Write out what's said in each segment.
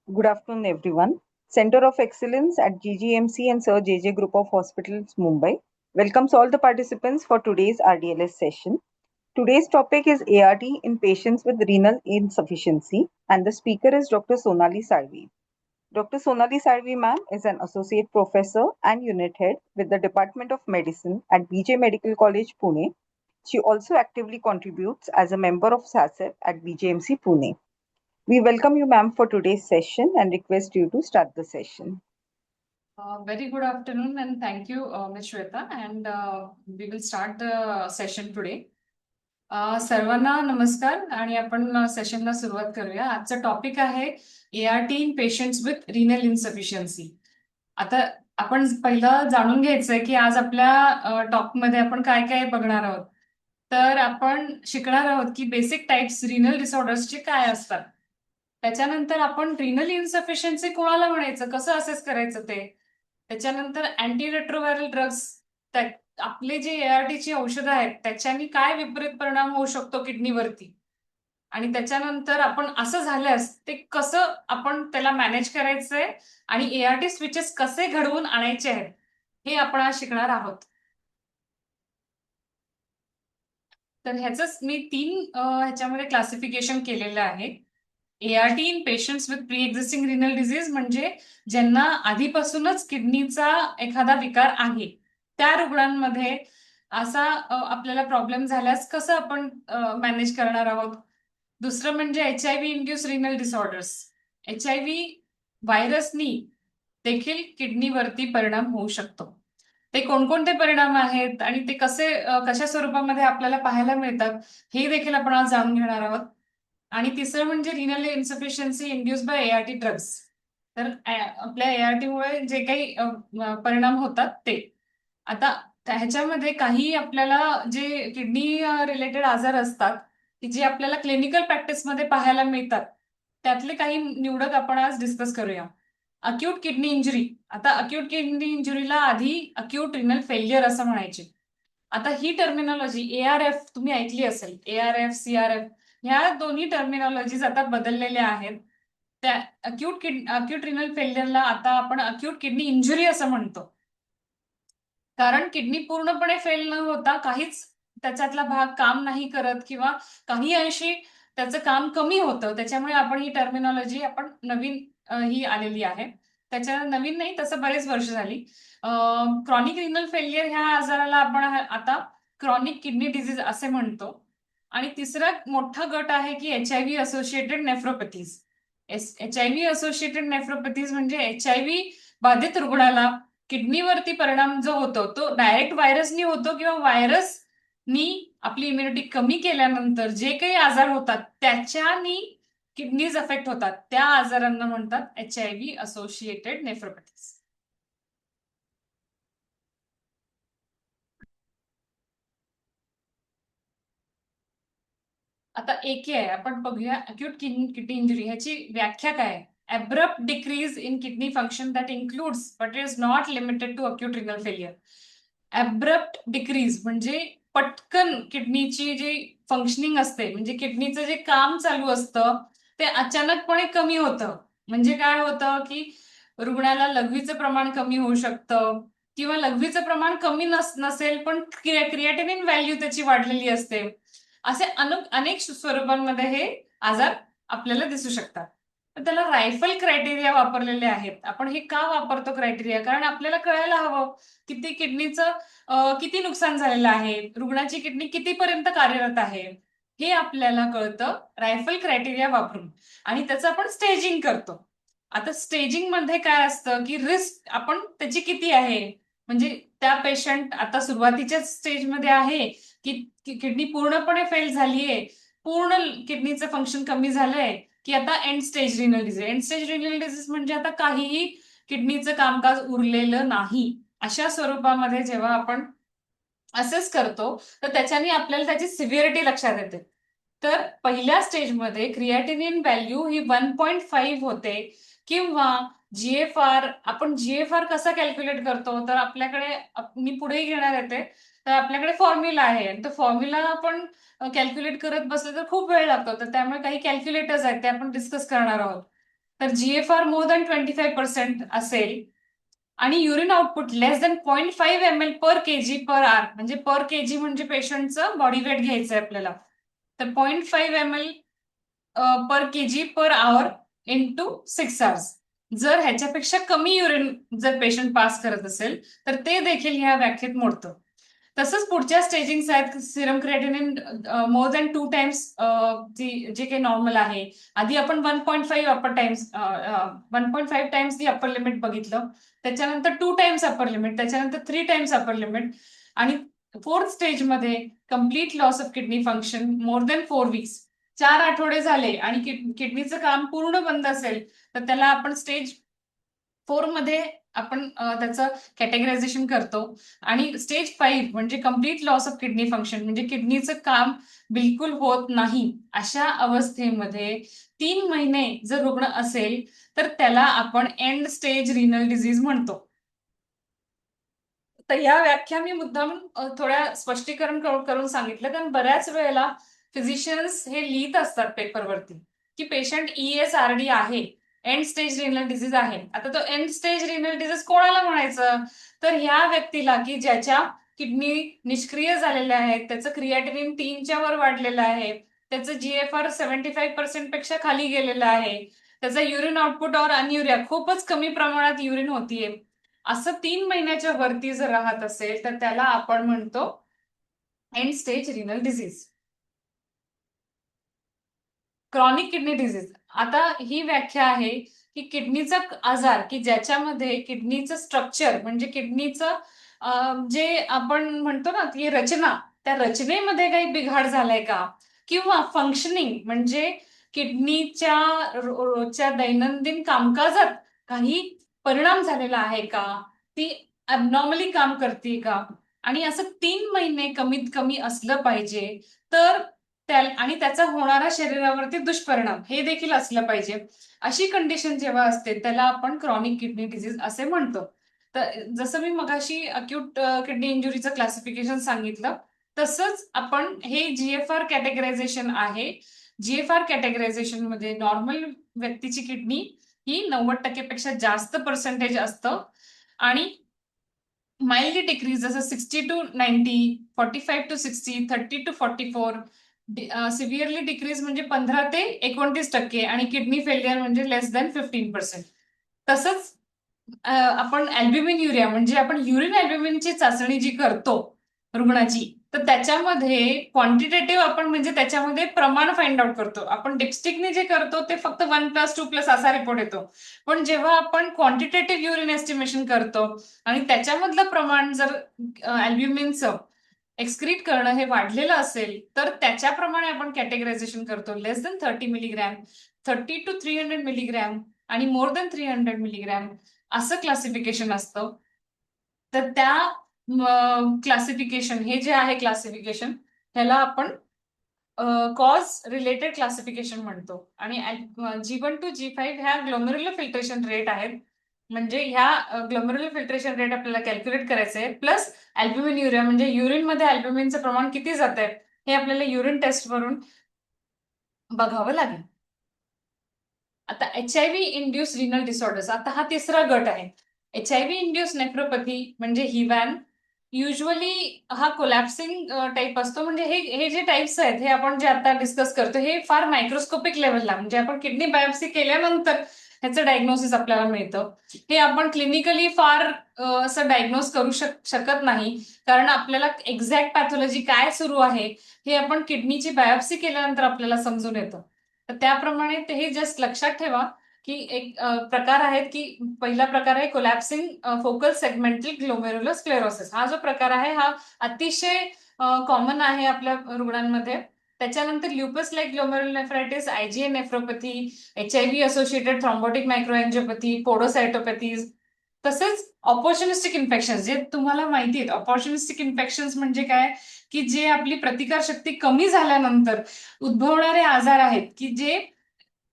Good afternoon, everyone. Center of Excellence at GGMC and Sir JJ Group of Hospitals, Mumbai welcomes all the participants for today's RDLS session. Today's topic is ART in patients with renal insufficiency, and the speaker is Dr. Sonali Salvi. Dr. Sonali Salvi ma'am is an associate professor and unit head with the Department of Medicine at BJ Medical College, Pune. She also actively contributes as a member of SASEP at BJMC, Pune. We welcome you, ma'am, for today's session and request you to start the session. Very good afternoon and thank you, Ms. Shweta. And we will start the session today. सर्वांना नमस्कार आणि आपण सेशनला सुरुवात करूया. आजचा topic आहे ART in patients with renal insufficiency. आता आपण पहिलं जाणून घ्यायचंय की आज आपल्या टॉकमध्ये आपण काय काय बघणार आहोत. तर आपण शिकणार आहोत की बेसिक टाइप्स रिनल डिसऑर्डर्सचे काय असतात. त्याच्यानंतर आपण रिनल इन्सफिशियन्सी कोणाला म्हणायचं, कसं असेस करायचं ते. त्याच्यानंतर अँटी रेट्रोव्हायरल ड्रग्स, आपले जे ARTची औषधं आहेत त्याच्यानी काय विपरीत परिणाम होऊ शकतो किडनीवरती, आणि त्याच्यानंतर आपण असं झाल्यास ते कसं आपण त्याला मॅनेज करायचंय आणि ART स्विचेस कसे घडवून आणायचे आहेत हे आपण आज शिकणार आहोत. तर ह्याच मी 3 ह्याच्यामध्ये क्लासिफिकेशन केलेलं आहे. ART in patients with pre existing renal disease म्हणजे ज्यांना आधीपासूनच किडनीचा एखादा विकार आहे त्या रुग्णांमध्ये असा आपल्याला प्रॉब्लेम झाल्यास कसं आपण मॅनेज करणार आहोत. दुसरं म्हणजे HIV induce renal disorders. HIV व्हायरसनी देखील किडनीवरती परिणाम होऊ शकतो. ते कोणकोणते परिणाम आहेत आणि ते कशा स्वरूपामध्ये आपल्याला पाहायला मिळतात हे देखील आपण आज जाणून घेणार आहोत. आणि तिसरं म्हणजे renal insufficiency induce by ART drugs. तर आपल्या ART मुळे जे काही परिणाम होतात ते. आता ह्याच्यामध्ये काही आपल्याला जे किडनी रिलेटेड आजार असतात की जे आपल्याला क्लिनिकल प्रॅक्टिसमध्ये पाहायला मिळतात, त्यातले काही निवडक आपण आज डिस्कस करूया. Acute kidney injury. आता अक्यूट किडनी इंजुरीला आधी अक्यूट रिनल फेल्युअर असं म्हणायचे. आता ही टर्मिनॉलॉजी ARF तुम्ही ऐकली असेल. ARF, CRF ह्या दोन्ही टर्मिनॉलॉजीज आता बदललेल्या आहेत. त्या अक्यूट रिनल फेल्युअरला आता आपण अक्यूट किडनी इंजुरी असं म्हणतो. कारण किडनी पूर्णपणे फेल न होता काहीच त्याच्यातला भाग काम नाही करत किंवा काही अंशी त्याचं काम कमी होतं, त्याच्यामुळे आपण ही टर्मिनॉलॉजी आपण नवीन ही आलेली आहे. त्याच्या नवीन नाही, तसं बरेच वर्ष झाली. क्रॉनिक रिनल फेल्युअर ह्या आजाराला आपण आता क्रॉनिक किडनी डिझीज असे म्हणतो. आणि तिसरा मोठा गट आहे की HIV असोसिएटेड नेफ्रोपॅथीज. HIV असोसिएटेड नेफ्रोपॅथीज म्हणजे HIV बाधित रुग्णाला किडनीवरती परिणाम जो होतो तो डायरेक्ट व्हायरसनी होतो किंवा व्हायरसनी आपली इम्युनिटी कमी केल्यानंतर जे काही आजार होतात त्याच्यानी किडनीज अफेक्ट होतात, त्या आजारांना म्हणतात HIV असोसिएटेड नेफ्रोपॅथीज. आता एके आहे, आपण बघूया अक्यूट किडनी इंजुरी ह्याची व्याख्या काय आहे. Abrupt decrease in kidney function that includes but is not limited to acute renal failure. Abrupt decrease म्हणजे पटकन किडनीची जी फंक्शनिंग असते, म्हणजे किडनीचं जे काम चालू असतं ते अचानकपणे कमी होतं. म्हणजे काय होतं की रुग्णाला लघवीचं प्रमाण कमी होऊ शकतं किंवा लघवीचं प्रमाण कमी नसेल पण क्रिएटिनिन व्हॅल्यू त्याची वाढलेली असते. असे अनेक स्वरूपांमध्ये हे आजार आपल्याला दिसू शकतात. तर त्याला रायफल क्रायटेरिया वापरलेले आहेत. आपण हे का वापरतो क्रायटेरिया, कारण आपल्याला कळायला हवं किती किडनीचं किती नुकसान झालेलं आहे, रुग्णाची किडनी कितीपर्यंत कार्यरत आहे, हे आपल्याला कळतं रायफल क्रायटेरिया वापरून. आणि त्याचं आपण स्टेजिंग करतो. आता स्टेजिंग मध्ये काय असतं की रिस्क आपण त्याची किती आहे, म्हणजे त्या पेशंट आता सुरुवातीच्या स्टेजमध्ये आहे की किडनी पूर्णपणे फेल झालीये, पूर्ण किडनीचं फंक्शन कमी झालंय, की आता end stage renal disease. End stage renal disease म्हणजे आता काहीही किडनीचं कामकाज उरलेलं नाही. अशा स्वरूपामध्ये जेव्हा आपण असेस करतो तर त्याच्याने आपल्याला त्याची सिव्हिरिटी लक्षात येते. तर पहिल्या स्टेजमध्ये क्रिएटिनिन व्हॅल्यू ही 1.5 होते किंवा GFR. आपण GFR कसा कॅल्क्युलेट करतो, तर आपल्याकडे मी पुढे घेणार येते. तर आपल्याकडे फॉर्म्युला आहे आणि तो फॉर्म्युला आपण कॅल्क्युलेट करत बसलं तर खूप वेळ लागतो. तर त्यामुळे काही कॅल्क्युलेटर्स आहेत ते आपण डिस्कस करणार आहोत. तर GFR मोर दॅन 25% असेल आणि युरिन आउटपुट लेस दॅन 0.5 ml पर केजी पर आर, म्हणजे पर केजी म्हणजे पेशंटचं बॉडी वेट घ्यायचं आहे आपल्याला, तर 0.5 ml per kg per hour into 6 hours. जर ह्याच्यापेक्षा कमी युरिन जर पेशंट पास करत असेल तर ते देखील ह्या व्याख्येत मोडतं. तसंच पुढच्या स्टेजिंग्स आहेत, Serum creatinine more than 2 times जे काही नॉर्मल आहे. आधी आपण 1.5 टाइम्स दी अप्पर लिमिट बघितलं, त्याच्यानंतर 2 टाइम्स अप्पर लिमिट, त्याच्यानंतर 3 टाइम्स अप्पर लिमिट, आणि फोर्थ स्टेजमध्ये complete loss of kidney function more than 4 weeks. 4 आठवडे झाले आणि किडनीचं काम पूर्ण बंद असेल तर त्याला आपण स्टेज 4 मध्ये आपण त्याचं कॅटेगरायझेशन करतो. आणि स्टेज 5 म्हणजे complete loss of kidney function, म्हणजे किडनीचं काम बिलकुल होत नाही, अशा अवस्थेमध्ये 3 महिने जर रुग्ण असेल तर त्याला आपण एंड स्टेज रिनल डिझीज म्हणतो. तर या व्याख्या मी मुद्दाम थोड्या स्पष्टीकरण करून सांगितलं, कारण बऱ्याच वेळेला फिजिशियन्स हे लिहित असतात पेपरवरती की पेशंट ESRD आहे, एंड स्टेज रिनल डिझीज आहे. आता तो एंड स्टेज रिनल डिझीज कोणाला म्हणायचं? तर ह्या व्यक्तीला की ज्याच्या किडनी निष्क्रिय झालेल्या आहेत, त्याचं क्रिएटिनिन 3च्या वर वाढलेलं आहे, त्याचं GFR 75% पेक्षा खाली गेलेलं आहे, त्याचा युरिन आउटपुट और अन्युरिया खूपच कमी प्रमाणात युरिन होतीये, असं 3 महिन्याच्या वरती जर राहत असेल तर त्याला आपण म्हणतो end stage renal disease. Chronic kidney disease, आता ही व्याख्या आहे की किडनीचा आजार की ज्याच्यामध्ये किडनीचं स्ट्रक्चर म्हणजे किडनीचं जे आपण म्हणतो ना की रचना, त्या रचनेमध्ये काही बिघाड झालाय का, किंवा फंक्शनिंग म्हणजे किडनीच्या रोजच्या दैनंदिन कामकाजात काही परिणाम झालेला आहे का, ती अबनॉर्मली काम करते का, आणि असं 3 महिने कमीत कमी असलं पाहिजे. तर आणि त्याचा होणारा शरीरावरती दुष्परिणाम हे देखील असलं पाहिजे. अशी कंडिशन जेव्हा असते त्याला आपण क्रॉनिक किडनी डिझीज असे म्हणतो. तर जसं मी मगाशी अक्यूट किडनी इंजुरीचं क्लासिफिकेशन सांगितलं, तसंच आपण हे GFR कॅटेगरायझेशन आहे. GFR कॅटेगरायझेशन मध्ये नॉर्मल व्यक्तीची किडनी ही 90% पेक्षा जास्त पर्सेंटेज असतं, आणि माइल्डली डिक्रीज जसं 60 to 90, 45 to 60, 30 to 44, सिव्हिअरली डिक्रीज म्हणजे 15 ते 29%, आणि किडनी फेल्युअर म्हणजे लेस दॅन 15%. तसंच आपण अल्ब्युमिन युरिया म्हणजे आपण युरिन अल्ब्युमिनची चाचणी जी करतो रुग्णाची, तर त्याच्यामध्ये क्वांटिटेटिव्ह आपण म्हणजे त्याच्यामध्ये प्रमाण फाइंड आउट करतो. आपण डिपस्टिकने जे करतो ते फक्त 1+2+ असा रिपोर्ट येतो, पण जेव्हा आपण क्वांटिटेटिव्ह युरिन एस्टिमेशन करतो आणि त्याच्यामधलं प्रमाण जर अल्ब्युमिनचं एक्सक्रीट करणं हे वाढलेलं असेल तर त्याच्याप्रमाणे आपण कॅटेगरायझेशन करतो. लेस दॅन 30 मिलीग्रॅम, 30 to 300 मिलीग्रॅम आणि मोर दॅन 300 मिलीग्रॅम असं क्लासिफिकेशन असतं. तर त्या क्लासिफिकेशन हे जे आहे क्लासिफिकेशन ह्याला आपण कॉज रिलेटेड क्लासिफिकेशन म्हणतो. आणि G1 to G5 ह्या ग्लोमेरुलर फिल्ट्रेशन रेट आहेत, म्हणजे ह्या ग्लोमेरुलर फिल्ट्रेशन रेट आपल्याला कॅल्क्युलेट करायचे आहे, प्लस अल्ब्युमिन युरिया म्हणजे युरिन मध्ये अल्ब्युमिनचं प्रमाण किती जात आहे हे आपल्याला युरिन टेस्ट वरून बघावं लागेल. आता HIV इंड्यूस रिनल डिसऑर्डर्स, आता हा तिसरा गट आहे. HIV इंड्यूस नेफ्रोपॅथी म्हणजे हिवॅन, युजली हा कोलॅप्सिंग टाईप असतो. म्हणजे हे जे टाईप्स आहेत हे आपण जे आता डिस्कस करतो हे फार मायक्रोस्कोपिक लेवलला, म्हणजे आपण किडनी बायोप्सी केल्यानंतर ह्याचं डायग्नोसिस आपल्याला मिळतं. हे आपण क्लिनिकली फार असं डायग्नोज करू शकत नाही, कारण आपल्याला एक्झॅक्ट पॅथॉलॉजी काय सुरू आहे हे आपण किडनीची बायोप्सी केल्यानंतर आपल्याला समजून येतं. तर त्याप्रमाणे ते हे जस्ट लक्षात ठेवा की एक प्रकार आहेत की पहिला प्रकार आहे collapsing focal segmental glomerular sclerosis. हा जो प्रकार आहे हा अतिशय कॉमन आहे आपल्या रुग्णांमध्ये. त्याच्यानंतर lupus like glomerular nephritis, IgA nephropathy, HIV associated thrombotic microangiopathy, podocytopathies, तसेच ऑपॉर्च्युनिस्टिक इन्फेक्शन जे तुम्हाला माहिती आहेत. ऑपॉर्च्युनिस्टिक इन्फेक्शन म्हणजे काय की जे आपली प्रतिकारशक्ती कमी झाल्यानंतर उद्भवणारे आजार आहेत की जे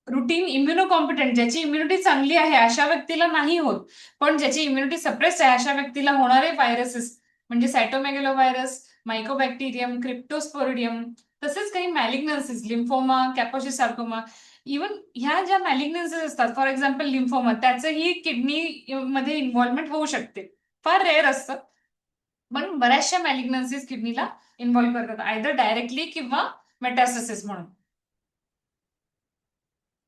रुटीन इम्युनोकॉम्पिटंट, ज्याची इम्युनिटी चांगली आहे अशा व्यक्तीला नाही होत, पण ज्याची इम्युनिटी सप्रेस्ड आहे अशा व्यक्तीला होणारे व्हायरसेस म्हणजे सायटोमेगॅलो व्हायरस, मायकोबॅक्टेरियम, क्रिप्टोस्पोरिडियम, तसेच काही मॅलिग्नन्सीज, लिम्फोमा, कॅपोसी सार्कोमा, इव्हन ह्या ज्या मॅलिग्नन्सीज असतात, फॉर एक्झाम्पल लिम्फोमा, त्याचंही किडनी मध्ये इन्व्हॉल्वमेंट होऊ शकते. फार रेअर असतं, पण बऱ्याचशा मॅलिग्नन्सीज किडनीला इन्व्हॉल्व्ह करतात, आयदर डायरेक्टली किंवा मेटास्टासिस म्हणून.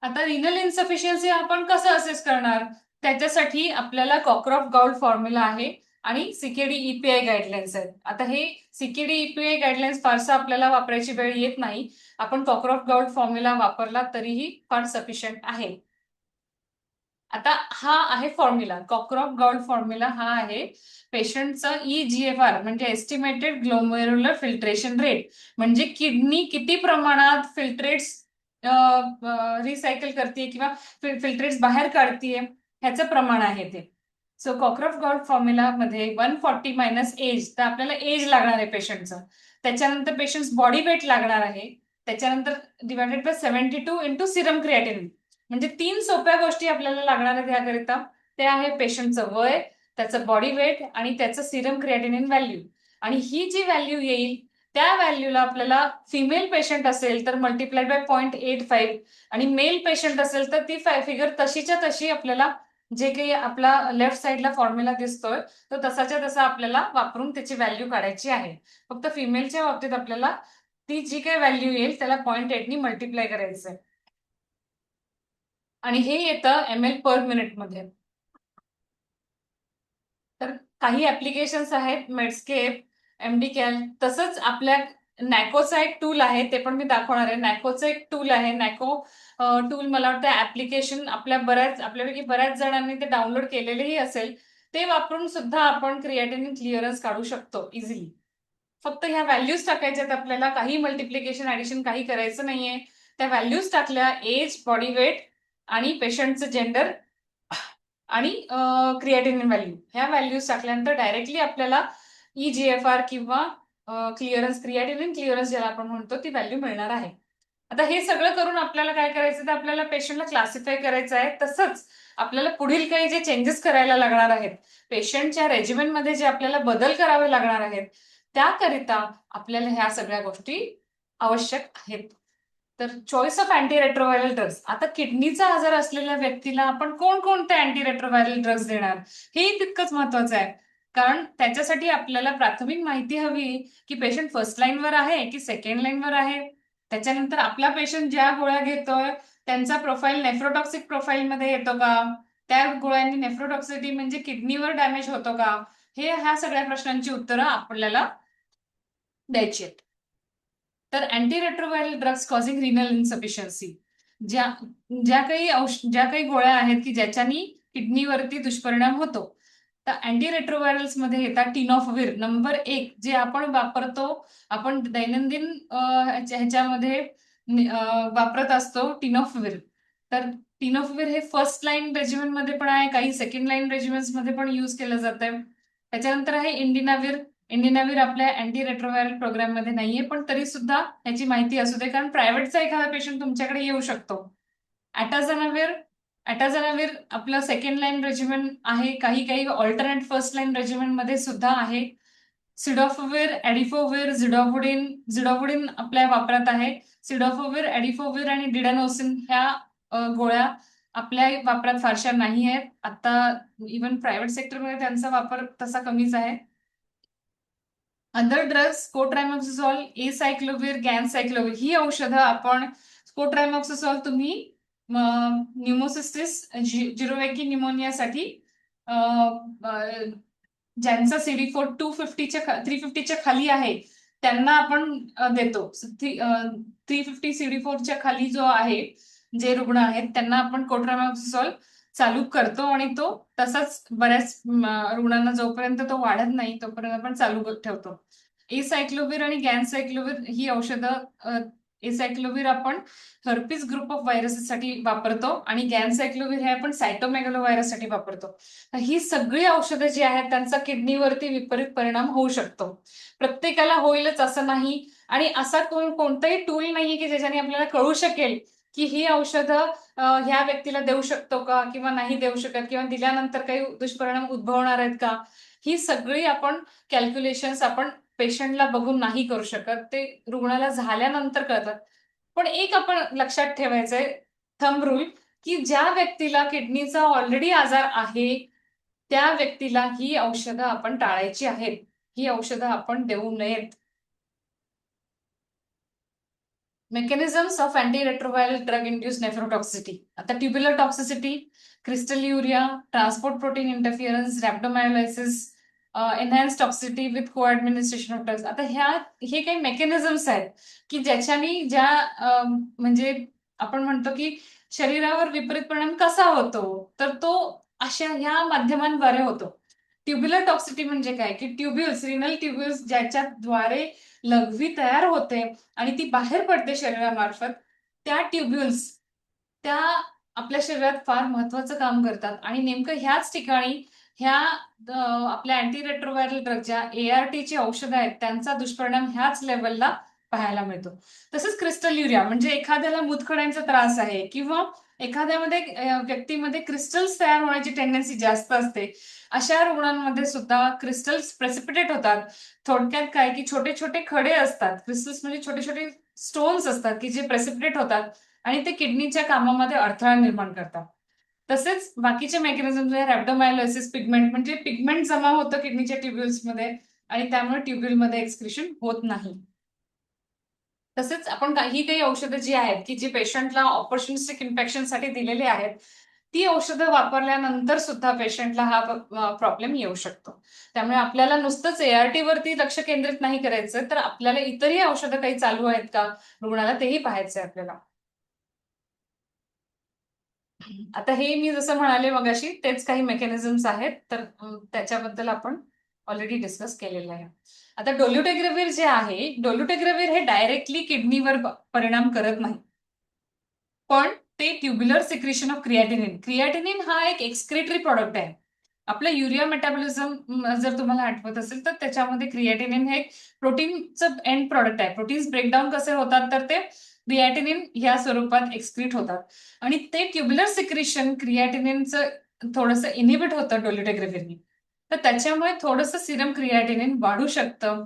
आता रिनल इन्सफिशियन्सी आपण कसं असेस करणार? त्याच्यासाठी आपल्याला कॉक्रॉफ गाउल्ट फॉर्म्युला आहे आणि सीकेडी ईपीआय गाईडलाईन्स आहेत. आता हे सीकेडी ईपीआय गाईडलाईन्स फारसं आपल्याला वापरायची वेळ येत नाही. आपण कॉक्रॉफ गाउल्ट फॉर्म्युला वापरला तरीही फार सफिशियंट आहे. आता हा आहे फॉर्म्युला. कॉक्रॉफ गाउल्ट फॉर्म्युला हा आहे पेशंटचा EGFR म्हणजे एस्टिमेटेड ग्लोमेरुलर फिल्ट्रेशन रेट, म्हणजे किडनी किती प्रमाणात फिल्ट्रेट्स रिसायकल करते किंवा फिल्ट्रेट्स बाहेर काढतीये ह्याचं प्रमाण आहे ते. सो कॉक्रॉफ गाउल्ट फॉर्म्युला मध्ये 140 मायनस एज, तर आपल्याला एज लागणार आहे पेशंटचं. त्याच्यानंतर पेशंट बॉडी वेट लागणार आहे. त्याच्यानंतर divided by 72 into Serum creatinine, म्हणजे 3 सोप्या गोष्टी आपल्याला लागणार आहेत याकरिता. ते आहे पेशंटचं वय, त्याचं बॉडी वेट आणि त्याचं सिरम क्रिएटिनिन व्हॅल्यू. आणि ही जी व्हॅल्यू येईल त्या व्हॅल्यूला आपल्याला फिमेल पेशंट असेल तर मल्टिप्लाइड बाय 0.85 आणि मेल पेशंट असेल तर ती फिगर तशीच्या तशी आपल्याला जे काही आपला लेफ्ट साईडला फॉर्म्युला दिसतोय तो तसाच्या तसा आपल्याला वापरून त्याची व्हॅल्यू काढायची आहे. फक्त फिमेलच्या बाबतीत आपल्याला ती जी काही व्हॅल्यू येईल त्याला 0.8 नी मल्टिप्लाय करायचं आहे आणि हे येतं ml पर मिनिट मध्ये. तर काही ऍप्लिकेशन्स आहेत, मेडस्केप, एमडीकॅल, तसंच आपल्या नॅकोचा एक टूल आहे, ते पण मी दाखवणार आहे. नॅकोचं एक टूल आहे, नॅको टूल. मला वाटतं ऍप्लिकेशन आपल्यापैकी बऱ्याच जणांनी ते डाउनलोड केलेलेही असेल. ते वापरून सुद्धा आपण क्रिएटिनिन क्लिअरन्स काढू शकतो इझिली. फक्त ह्या व्हॅल्यूज टाकायच्यात आपल्याला, काही मल्टिप्लिकेशन ऍडिशन काही करायचं नाहीये. त्या व्हॅल्यूज टाकल्या, एज, बॉडी वेट आणि पेशंटचं जेंडर आणि क्रिएटिनिन व्हॅल्यू, ह्या व्हॅल्यूज टाकल्यानंतर डायरेक्टली आपल्याला EGFR किंवा क्लिअरन्स, क्रिएटिनिन क्लिअरन्स ज्याला आपण म्हणतो, ती व्हॅल्यू मिळणार आहे. आता हे सगळं करून आपल्याला काय करायचं, तर आपल्याला पेशंटला क्लासिफाय करायचं आहे. तसंच आपल्याला पुढील काही जे चेंजेस करायला लागणार आहेत, पेशंटच्या रेजिमेंटमध्ये जे आपल्याला बदल करावे लागणार आहेत, त्याकरिता आपल्याला ह्या सगळ्या गोष्टी आवश्यक आहेत. तर चॉईस ऑफ अँटीरेट्रोव्हायरल ड्रग्स. आता किडनीचा आजार असलेल्या व्यक्तीला आपण कोणकोणते अँटीरेट्रोव्हायरल ड्रग्स देणार, हे तितकंच महत्वाचं आहे. कारण त्याच्यासाठी आपल्याला प्राथमिक माहिती हवी की पेशंट फर्स्ट लाईनवर आहे की सेकंड लाईनवर आहे. त्याच्यानंतर आपला पेशंट ज्या गोळ्या घेतोय त्यांचा प्रोफाईल नेफ्रोटॉक्सिक प्रोफाईल मध्ये येतो का, त्या गोळ्यांनी नेफ्रोटॉक्सिटी म्हणजे किडनीवर डॅमेज होतो का, ह्या सगळ्या प्रश्नांची उत्तरं आपल्याला द्यायची आहेत. तर अँटीरेट्रोव्हायरल ड्रग्स कॉझिंग रिनल इन्सफिशियन्सी, ज्या ज्या काही गोळ्या आहेत की ज्याच्यानी किडनीवरती दुष्परिणाम होतो, तर अँटीरेट्रोव्हायरल्स मध्ये येतात टिनॉफविर नंबर 1, जे आपण वापरतो, आपण दैनंदिन ह्याच्यामध्ये वापरत असतो टिनॉफविर. तर टिनॉफविर हे फर्स्ट लाईन रेजिमेंट मध्ये पण आहे, काही सेकंड लाईन रेजिमेंट्स मध्ये पण यूज केलं जात आहे. त्याच्यानंतर आहे इंडिनाविर. इंडिनाविर आपल्या अँटी रेट्रोव्हायरल प्रोग्राम मध्ये नाहीये, पण तरी सुद्धा याची माहिती असू दे, कारण प्रायव्हेटचा एखादा पेशंट तुमच्याकडे येऊ शकतो. अॅटाझनाविर. अॅटाझनाविर आपलं सेकंड लाईन रेजिमेंट आहे, काही ऑल्टरनेट फर्स्ट लाईन रेजिमेंट मध्ये सुद्धा आहे. सिडॉफोविर, ॲडिफोविर, झिडोवुडिन आपल्या वापरात आहे. सिडॉफोविर, ॲडिफोविर आणि डिडानोसिन ह्या गोळ्या आपल्या वापरात फारशा नाही आहेत. आता इव्हन प्रायव्हेट सेक्टरमध्ये त्यांचा वापर तसा कमीच आहे. अदर ड्रग्स, कोट्रायमॉक्सिसॉल, एसायक्लोव्हिर, गॅनसायक्लोव्हिर, ही औषधं आपण, कोट्रायमॉक्सिसॉल तुम्ही न्यूमोसिस्टिस जिरोवेकी न्यूमोनियासाठी ज्यांचा CD4 350च्या खाली आहे त्यांना आपण देतो. 350 CD4च्या खाली जो आहे, जे रुग्ण आहेत त्यांना आपण कोट्रामॅक्सिसॉल चालू करतो आणि तो तसाच बऱ्याच रुग्णांना जोपर्यंत तो वाढत नाही तोपर्यंत आपण चालू ठेवतो. एसायक्लोव्हिर आणि गॅनसायक्लोव्हिर ही औषधं, एसायक्लोव्हिर आपण हर्पीस ग्रुप ऑफ व्हायरसेससाठी वापरतो आणि गॅनसायक्लोव्हिर हे आपण सायटोमेगलो व्हायरससाठी वापरतो. ही सगळी औषधं जी आहेत त्यांचा किडनीवरती विपरीत परिणाम होऊ शकतो. प्रत्येकाला होईलच असं नाही आणि असा कोणताही टूल नाहीये की ज्याच्याने आपल्याला कळू शकेल की ही औषधं ह्या व्यक्तीला देऊ शकतो का किंवा नाही देऊ शकत, किंवा दिल्यानंतर काही दुष्परिणाम उद्भवणार आहेत का. ही सगळी आपण कॅल्क्युलेशन्स आपण पेशंटला बघून नाही करू शकत, ते रुग्णाला झाल्यानंतर कळतात. पण एक आपण लक्षात ठेवायचंय थंब रूल, की ज्या व्यक्तीला किडनीचा ऑलरेडी आजार आहे त्या व्यक्तीला ही औषधं आपण टाळायची आहेत. ही औषधं आपण देऊ नयेत. Mechanisms of antiretroviral drug induce nephrotoxicity. आता tubular toxicity, crystalluria, transport protein interference, rhabdomyolysis, enhance toxicity with co administration of drugs. आता हे काही मेकॅनिझम्स आहेत की ज्याच्यानी म्हणजे आपण म्हणतो की शरीरावर विपरीत परिणाम कसा होतो, तर तो अशा ह्या माध्यमांद्वारे होतो. ट्युब्युलर टॉक्सिटी म्हणजे काय, की ट्युब्युल्स, रिनल ट्युब्युल्स ज्याच्याद्वारे लघवी तयार होते आणि ती बाहेर पडते शरीरामार्फत, त्या ट्युब्युल्स त्या आपल्या शरीरात फार महत्वाचं काम करतात आणि नेमकं ह्याच ठिकाणी ह्या आपल्या अँटीरेट्रोव्हायरल ड्रग ज्या ARTची औषधं आहेत त्यांचा दुष्परिणाम ह्याच लेवलला पाहायला मिळतो. तसंच क्रिस्टल्युरिया म्हणजे एखाद्याला मूतखड्यांचा त्रास आहे किंवा एखाद्यामध्ये व्यक्तीमध्ये क्रिस्टल्स तयार होण्याची टेंडन्सी जास्त असते. अशा रुग्णांमध्ये सुद्धा क्रिस्टल्स प्रेसिपिटेट होतात. थोडक्यात काय, की छोटे छोटे खडे असतात. क्रिस्टल्स म्हणजे छोटे छोटे स्टोन्स असतात की जे प्रेसिपिटेट होतात आणि ते किडनीच्या कामामध्ये अडथळा निर्माण करतात. तसेच बाकीचे मेकॅनिझम रॅप्डोमायोलायसिस, पिगमेंट म्हणजे पिगमेंट जमा होतं किडनीच्या ट्युब्युल्समध्ये आणि त्यामुळे ट्युब्युलमध्ये एक्सक्रिशन होत नाही. तसेच आपण काही औषधं जी आहेत की जी पेशंटला ऑपॉर्च्युनिस्टिक इन्फेक्शनसाठी दिलेली आहेत, ती औषधं वापरल्यानंतर सुद्धा पेशंटला हा प्रॉब्लेम येऊ शकतो. त्यामुळे आपल्याला नुसतंच ART वरती लक्ष केंद्रित नाही करायचं, तर आपल्याला इतरही औषधं काही चालू आहेत का रुग्णाला तेही पाहायचंय आपल्याला. आता हे मी जसं म्हणाले मगाशी तेच काही मेकॅनिझम्स आहेत, तर त्याच्याबद्दल आपण ऑलरेडी डिस्कस केलेलं आहे. आता डोल्युटेग्रेव्हिर जे आहे, डोल्युटेग्रेव्हिर हे डायरेक्टली किडनीवर परिणाम करत नाही. पण ते tubular secretion of creatinine. Creatinine हा एक एक्सक्रिटरी प्रॉडक्ट आहे. आपलं युरिया मेटाबॉलिझम जर तुम्हाला आठवत असेल तर त्याच्यामध्ये क्रिएटिनिन हे प्रोटीनचं एंड प्रॉडक्ट आहे. प्रोटीन्स ब्रेकडाऊन कसे होतात तर ते क्रिएटिनिन ह्या स्वरूपात एक्सक्रीट होतात आणि ते ट्युब्युलर सिक्रेशन क्रिएटिनिनचं थोडंसं इनिबिट होतं डोल्युटेग्रेव्हिरनी. तर त्याच्यामुळे थोडंसं सिरम क्रिएटिनिन वाढू शकतं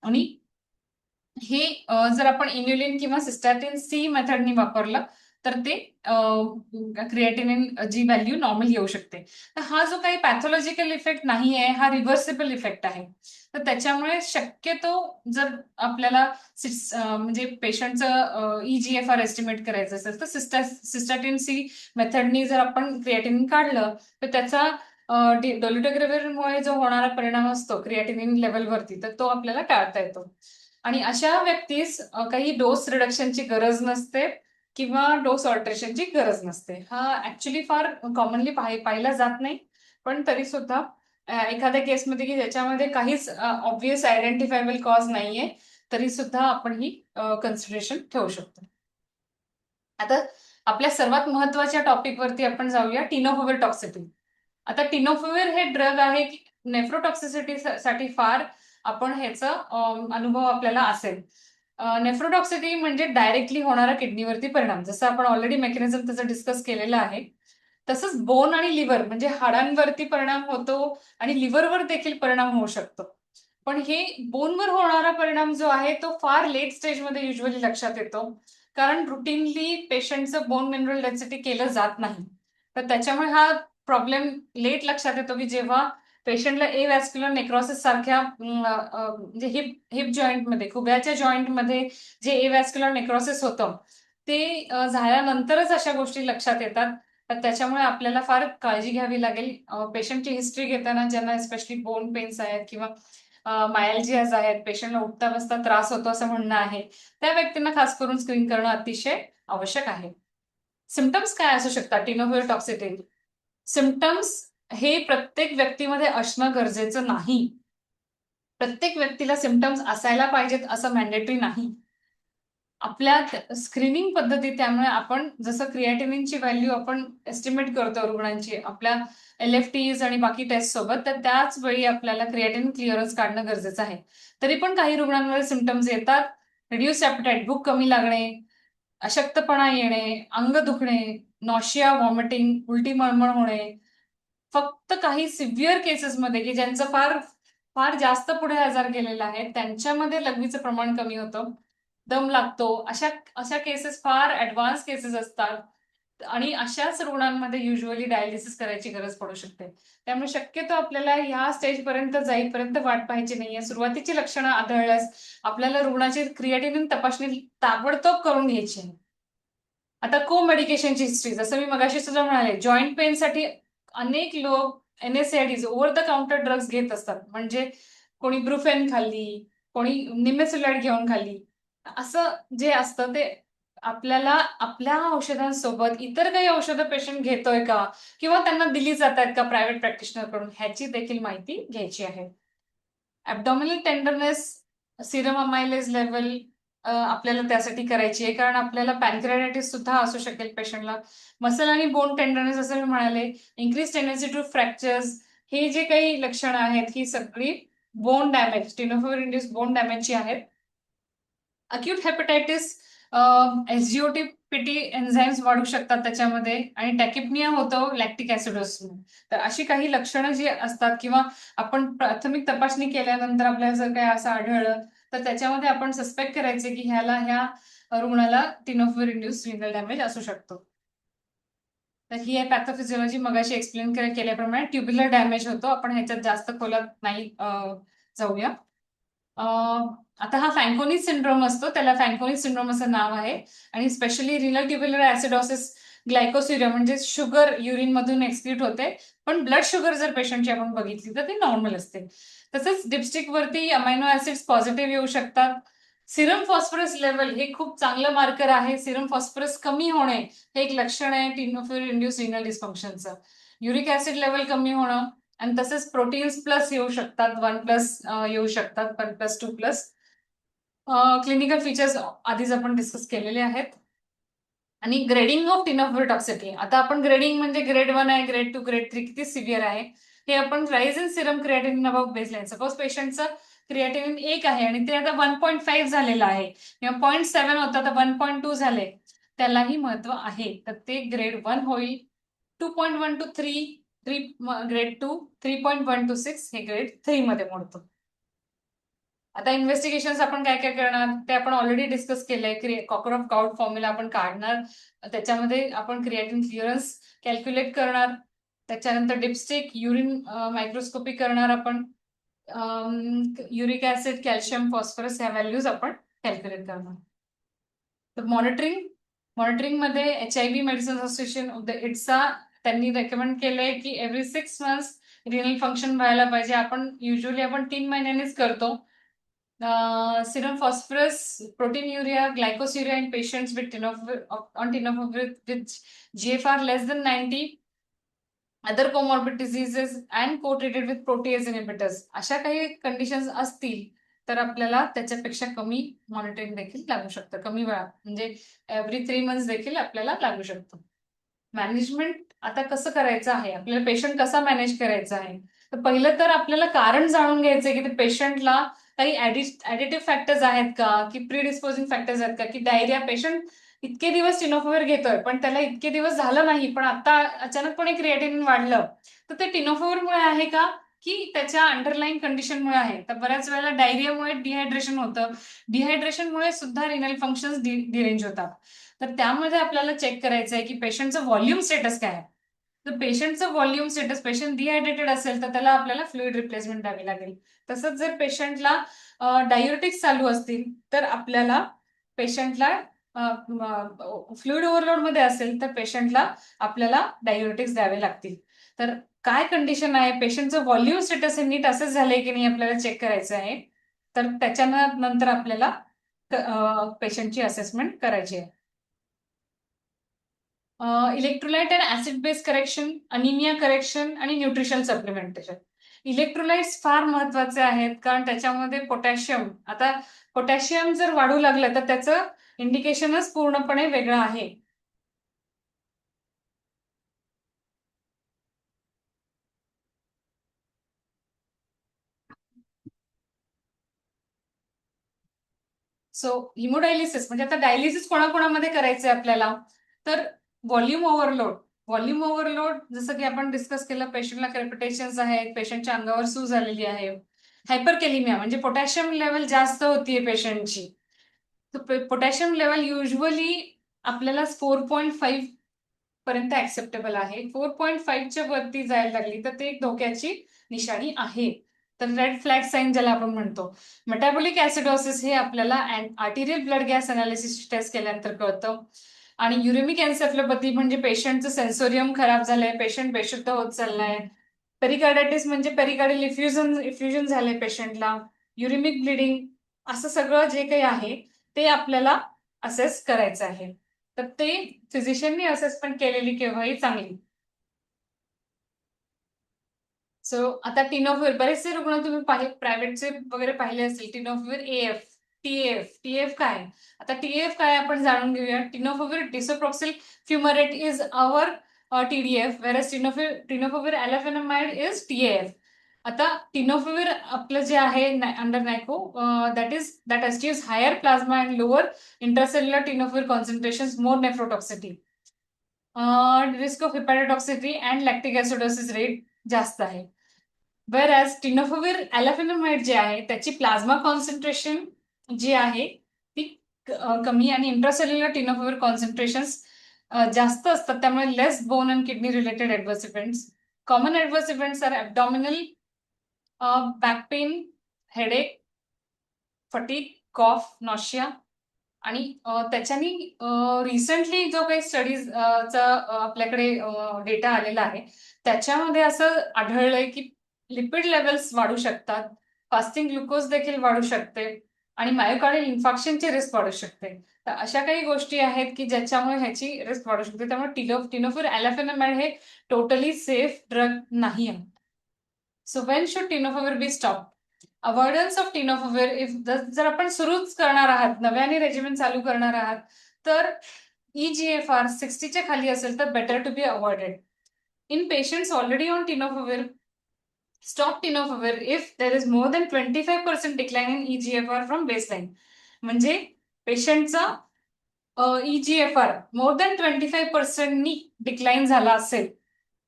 आणि हे जर आपण इन्युलिन किंवा सिस्टॅटिन C मेथडनी वापरलं तर ते क्रिएटिनिन जी व्हॅल्यू नॉर्मल येऊ शकते. तर हा जो काही पॅथॉलॉजिकल इफेक्ट नाही आहे, हा रिव्हर्सिबल इफेक्ट आहे. तर त्याच्यामुळे शक्यतो जर आपल्याला म्हणजे पेशंटचं EGFR एस्टिमेट करायचं असेल तर सिस्टॅटिन C मेथडनी जर आपण क्रिएटिनिन काढलं तर त्याचा डोल्युटेग्रेव्हिरमुळे जो होणारा परिणाम असतो क्रिएटिनिन लेवलवरती, तर तो आपल्याला टाळता येतो. आणि अशा व्यक्तीस काही डोस रिडक्शनची गरज नसते किंवा डोस ऑल्टरेशनची गरज नसते. हा ऍक्च्युली फार कॉमनली पाहिला जात नाही, पण तरी सुद्धा एखाद्या केसमध्ये की ज्याच्यामध्ये काहीच ऑब्व्हियस आयडेंटिफायबल कॉज नाहीये, तरी सुद्धा आपण ही कन्सिडरेशन ठेवू शकतो. आता आपल्या सर्वात महत्वाच्या टॉपिक वरती आपण जाऊया, टिनोफोव्हिर टॉक्सिटी. आता टिनोफोव्हिर हे ड्रग आहे की नेफ्रोटॉक्सिसिटी साठी फार आपण ह्याचा अनुभव आपल्याला असेल. नेफ्रोटॉक्सिटी म्हणजे डायरेक्टली होणारा किडनीवरती परिणाम, जसं आपण ऑलरेडी मेकॅनिझम त्याचं डिस्कस केलेलं आहे. तसंच बोन आणि लिव्हर म्हणजे हाडांवरती परिणाम होतो आणि लिव्हरवर देखील परिणाम होऊ शकतो. पण हे बोनवर होणारा परिणाम जो आहे तो फार लेट स्टेजमध्ये युजली लक्षात येतो, कारण रुटीनली पेशंटचं बोन मिनरल डेन्सिटी केलं जात नाही. तर त्याच्यामुळे हा प्रॉब्लेम लेट लक्षात येतो की जेव्हा पेशंटला एव्हॅस्क्युलर नेक्रोसिस सारख्या म्हणजे हिप जॉईंटमध्ये, खुब्याच्या जॉईंटमध्ये जे एव्हॅस्क्युलर नेक्रोसिस होतं ते झाल्यानंतरच अशा गोष्टी लक्षात येतात. तर त्याच्यामुळे आपल्याला फार काळजी घ्यावी लागेल. पेशंटची हिस्ट्री घेताना ज्यांना स्पेशली बोन पेन्स आहेत किंवा मायल्जियाज आहेत, पेशंटला उठता बसता त्रास होतो असं म्हणणं आहे, त्या व्यक्तींना खास करून स्क्रीन करणं अतिशय आवश्यक आहे. सिम्पटम्स काय असू शकतात टिनोफोव्हिर टॉक्सिटी? सिम्पटम्स हे प्रत्येक व्यक्तीमध्ये असणं गरजेचं नाही. प्रत्येक व्यक्तीला सिम्पटम्स असायला पाहिजेत असं मॅन्डेटरी नाही. आपल्या स्क्रीनिंग पद्धती त्यामुळे आपण जसं क्रिएटिनिनची व्हॅल्यू आपण एस्टिमेट करतो रुग्णांची आपल्या LFTs आणि बाकी टेस्ट सोबत, तर त्याच वेळी आपल्याला क्रिएटिनिन क्लिअरन्स काढणं गरजेचं आहे. तरी पण काही रुग्णांमध्ये सिम्पटम्स येतात. रिड्यूस ॲपेटाइट, भूक कमी लागणे, अशक्तपणा येणे, अंग दुखणे, नॉशिया, व्हॉमिटिंग, उलटी मळमळ होणे. फक्त काही सिव्हिअर केसेसमध्ये की ज्यांचं फार फार जास्त पुढे आजार गेलेले आहेत त्यांच्यामध्ये लघवीचं प्रमाण कमी होतं, दम लागतो, अशा अशा केसेस फार ऍडव्हान्स केसेस असतात आणि अशाच रुग्णांमध्ये युजली डायलिसिस करायची गरज पडू शकते. त्यामुळे शक्यतो आपल्याला ह्या स्टेजपर्यंत जाईपर्यंत वाट पाहायची नाहीये. सुरुवातीची लक्षणं आढळल्यास आपल्याला रुग्णाची क्रिएटिनिन तपासणी ताबडतोब करून घ्यायची आहे. आता को मेडिकेशनची हिस्ट्री, जसं मी मगाशी सुद्धा म्हणाले, जॉईंट पेनसाठी अनेक लोक NSAIDs over the counter drugs घेत असतात. म्हणजे कोणी ब्रुफेन खाल्ली, कोणी निमेसुलाइड घेऊन खाल्ली. असं जे असतं ते आपल्याला आपल्या औषधांसोबत इतर काही औषधं पेशंट घेतोय का किंवा त्यांना दिली जातात का प्रायव्हेट प्रॅक्टिशनर कडून, ह्याची देखील माहिती घ्यायची आहे. ॲब्डॉमिनल टेंडरनेस, सिरम अमायलेज लेवल आपल्याला त्यासाठी करायची आहे, कारण आपल्याला पॅनक्रियाटायटिस सुद्धा असू शकेल पेशंटला. मसल आणि बोन टेंडरनेस असं मी म्हणाले, इन्क्रीज टेंडन्सी टू फ्रॅक्चर्स, हे जे काही लक्षणं आहेत ही सगळी बोन डॅमेज, टेनोफोर इंड्यूस बोन डॅमेजची आहेत. Acute hepatitis, SGOT PT enzymes वाढू शकतात त्याच्यामध्ये आणि टॅकिपनिया होतो लॅक्टिक ऍसिडोसमुळे. तर अशी काही लक्षणं जी असतात किंवा आपण प्राथमिक तपासणी केल्यानंतर आपल्याला जर काही असं आढळलं तर त्याच्यामध्ये आपण सस्पेक्ट करायचे की ह्या रुग्णाला टिनोफर इंड्यूस रिनल डॅमेज असू शकतो. तर ही आहे पॅथोफिजिओलॉजी. मगाशी एक्सप्लेन केल्याप्रमाणे ट्युब्युलर डॅमेज होतो. आपण ह्याच्यात जास्त खोलात नाही जाऊया. आता हा फॅन्कोनी सिंड्रोम असतो, त्याला फॅन्कोनी सिंड्रोम असं नाव आहे आणि स्पेशली रिनल ट्युब्युलर ऍसिडोसिस, ग्लायकोसिरिया म्हणजे शुगर युरिन मधून एक्सक्रीट होते, पण ब्लड शुगर जर पेशंटची आपण बघितली तर ती नॉर्मल असते. तसंच डिपस्टिक वरती अमायनो ऍसिड्स पॉझिटिव्ह येऊ शकतात. सिरम फॉस्फरस लेवल हे खूप चांगलं मार्कर आहे. सिरम फॉस्फरस कमी होणे हे एक लक्षण आहे टिनोफिल इंड्यूस रिनल डिस्फंक्शनचं. युरिक ऍसिड लेवल कमी होणं आणि तसेच प्रोटीन्स प्लस येऊ शकतात, 1+ येऊ शकतात, 1+, 2+. क्लिनिकल फीचर्स आधीच आपण डिस्कस केलेले आहेत. आणि ग्रेडिंग ऑफ टिनोफिल टॉक्सिटी, आता आपण ग्रेडिंग म्हणजे ग्रेड 1 आहे, ग्रेड 2, ग्रेड 3 किती सिव्हिअर आहे हे आपण rise in Serum creatinine about baseline. Suppose पेशंटचं क्रिएटिनिन 1 आहे आणि ते आता 1.5 झालेलं आहे किंवा 0.7 होतं तर 1.2 झाले, त्यालाही महत्व आहे. तर ते ग्रेड 1 होईल. 2.1 to 3 ग्रेड 2, 3.1 to 6 हे ग्रेड 3 मध्ये मोडतो. आता इन्व्हेस्टिगेशन आपण काय काय करणार ते आपण ऑलरेडी डिस्कस केलंय. कॉकर ऑफ गाउट फॉर्म्युला आपण काढणार, त्याच्यामध्ये आपण क्रिएटिन क्लिअरन्स कॅल्क्युलेट करणार, त्याच्यानंतर डिपस्टिक, युरिन मायक्रोस्कोपी करणार आपण, युरिक ऍसिड, कॅल्शियम, फॉस्फरस ह्या व्हॅल्यूज आपण कॅल्क्युलेट करणार. तर मॉनिटरिंग मध्ये HIV medicine association of the IDSA त्यांनी रेकमेंड केलंय की एव्हरी 6 मंथ्स रिनल फंक्शन व्हायला पाहिजे. आपण युजली 3 महिन्यांनीच करतो. Serum phosphorus, proteinuria, glycosuria in patients with tenofovir with GFR less than 90, other comorbid diseases and co-treated with protease inhibitors. अशा काही conditions असतील तर आपल्याला त्याच्यापेक्षा कमी मॉनिटरिंग देखील लागू शकतं, कमी वेळा म्हणजे एव्हरी 3 मंथ्स देखील आपल्याला लागू शकतो. मॅनेजमेंट आता कसं करायचं आहे, आपल्याला पेशंट कसा मॅनेज करायचा आहे, तर पहिलं तर आपल्याला कारण जाणून घ्यायचंय की ते पेशंटला काही ऍडिटिव्ह फॅक्टर्स आहेत का, की प्रीडिस्पोजिंग फॅक्टर्स आहेत का, की डायरिया पेशंट इतके दिवस टिनोफोविर घेतोय पण त्याला इतके दिवस झालं नाही पण आता अचानकपणे क्रिएटिनिन वाढलं, तर ते टिनोफोविरमुळे आहे का की त्याच्या अंडरलाईन कंडिशनमुळे आहे. तर बऱ्याच वेळेला डायरियामुळे डिहायड्रेशन होतं, डिहायड्रेशनमुळे सुद्धा रिनल फंक्शन्स डिरेंज होतात. तर त्यामध्ये आपल्याला चेक करायचं आहे की पेशंटचं व्हॉल्यूम स्टेटस काय आहे. तर पेशंटचं व्हॉल्यूम स्टेटस, पेशंट डिहायड्रेटेड असेल तर त्याला आपल्याला फ्लुइड रिप्लेसमेंट द्यावी लागेल. तसंच जर पेशंटला डायुरेटिक्स चालू असतील तर आपल्याला पेशंटला फ्लुइड ओव्हरलोड मध्ये असेल तर पेशंटला आपल्याला डायुरेटिक्स द्यावे लागतील. तर काय कंडिशन आहे, पेशंटचं व्हॉल्यूम स्टेटस हे नीट असंच झालंय की नाही आपल्याला चेक करायचं आहे. तर त्याच्यानंतर आपल्याला पेशंटची असेसमेंट करायची आहे. Electrolyte and acid base correction, anaemia correction आणि न्यूट्रिशन सप्लिमेंटेशन. इलेक्ट्रोलाइट्स फार महत्वाचे आहेत कारण त्याच्यामध्ये पोटॅशियम, आता पोटॅशियम जर वाढू लागलं तर त्याचं इंडिकेशनच पूर्णपणे वेगळं आहे. सो हिमोडायलिसिस म्हणजे आता डायलिसिस कोणाकोणामध्ये करायचंय आपल्याला, तर व्हॉल्यूम ओव्हरलोड जसं की आपण डिस्कस केलं, पेशंटला क्रेपिटेशन्स आहेत, पेशंटच्या अंगावर सूज आलेली आहे, हायपरकेलिमिया म्हणजे पोटॅशियम लेवल जास्त होतीये पेशंटची. तर पोटॅशियम लेवल युजली आपल्याला 4.5 पर्यंत ऍक्सेप्टेबल आहे. 4.5च्या वरती जायला लागली तर ते एक धोक्याची निशाणी आहे. तर रेड फ्लॅग साईन ज्याला आपण म्हणतो. मेटाबॉलिक ऍसिडोसिस हे आपल्याला आर्टिरियल ब्लड गॅस अनालिसिस टेस्ट केल्यानंतर कळतं. आणि युरेमिक एन्सेफलोपॅथी म्हणजे पेशंटचं सेन्सोरियम खराब झालंय, पेशंट बेशुद्ध होत चाललाय. पेरिकार्डायटिस म्हणजे पेरिकार्डियल इफ्युजन झालंय पेशंटला. युरेमिक ब्लिडिंग, असं सगळं जे काही आहे ते आपल्याला असेस करायचं आहे. तर ते फिजिशियननी असेसमेंट केलेली केव्हाही चांगली. सो आता टिनोफिवर बरेचसे रुग्ण तुम्ही प्रायव्हेटचे वगैरे पाहिले असतील. टिनोफिवर एएफ, टीएफ काय? आता टीएफ काय आपण जाणून घेऊया. Tenofovir disoproxil fumarate is our TDF, versus tenofovir alafenamide is TF. आता टिनोफिवर आपलं जे आहे अंडर नायको that achieves higher plasma and lower intercellular tenofovir concentration, more nephrotoxicity, risk of hepatotoxicity and lactic acidosis rate जास्त आहे. वेरॅज टिनोफिवर अॅलाफेनामाइड जे आहे त्याची प्लाझ्मा कॉन्सन्ट्रेशन जी आहे ती कमी आणि इंट्रासेल्युलर टिनोफिवर कॉन्सन्ट्रेशन जास्त असतात. त्यामुळे less bone and kidney related adverse events. Common adverse events are abdominal, back pain, headache, fatigue, cough, nausea. आणि त्याच्यानी रिसेंटली जो काही स्टडीजचा आपल्याकडे डेटा आलेला आहे त्याच्यामध्ये असं आढळलंय की लिपिड लेवल्स वाढू शकतात, फास्टिंग ग्लुकोज देखील वाढू शकते आणि मायोकार्डियल इन्फॉर्क्शनची रिस्क वाढू शकते. तर अशा काही गोष्टी आहेत की ज्याच्यामुळे ह्याची रिस्क वाढू शकते. त्यामुळे टिनोफिवर अॅलाफेनामाइड हे टोटली सेफ ड्रग नाही आहे. So when should tenofovir be stop? Avoidance of tenofovir, if जर आपण सुरूच करणार आहात, नव्याने रेजिमेंट चालू करणार आहात, तर EGFR 60च्या खाली असेल तर better to be avoided. In patients already on tenofovir, stop tenofovir if there is more than 25% decline in EGFR from baseline. म्हणजे पेशंटचा EGFR मोर देन 25% डिक्लाइन झाला असेल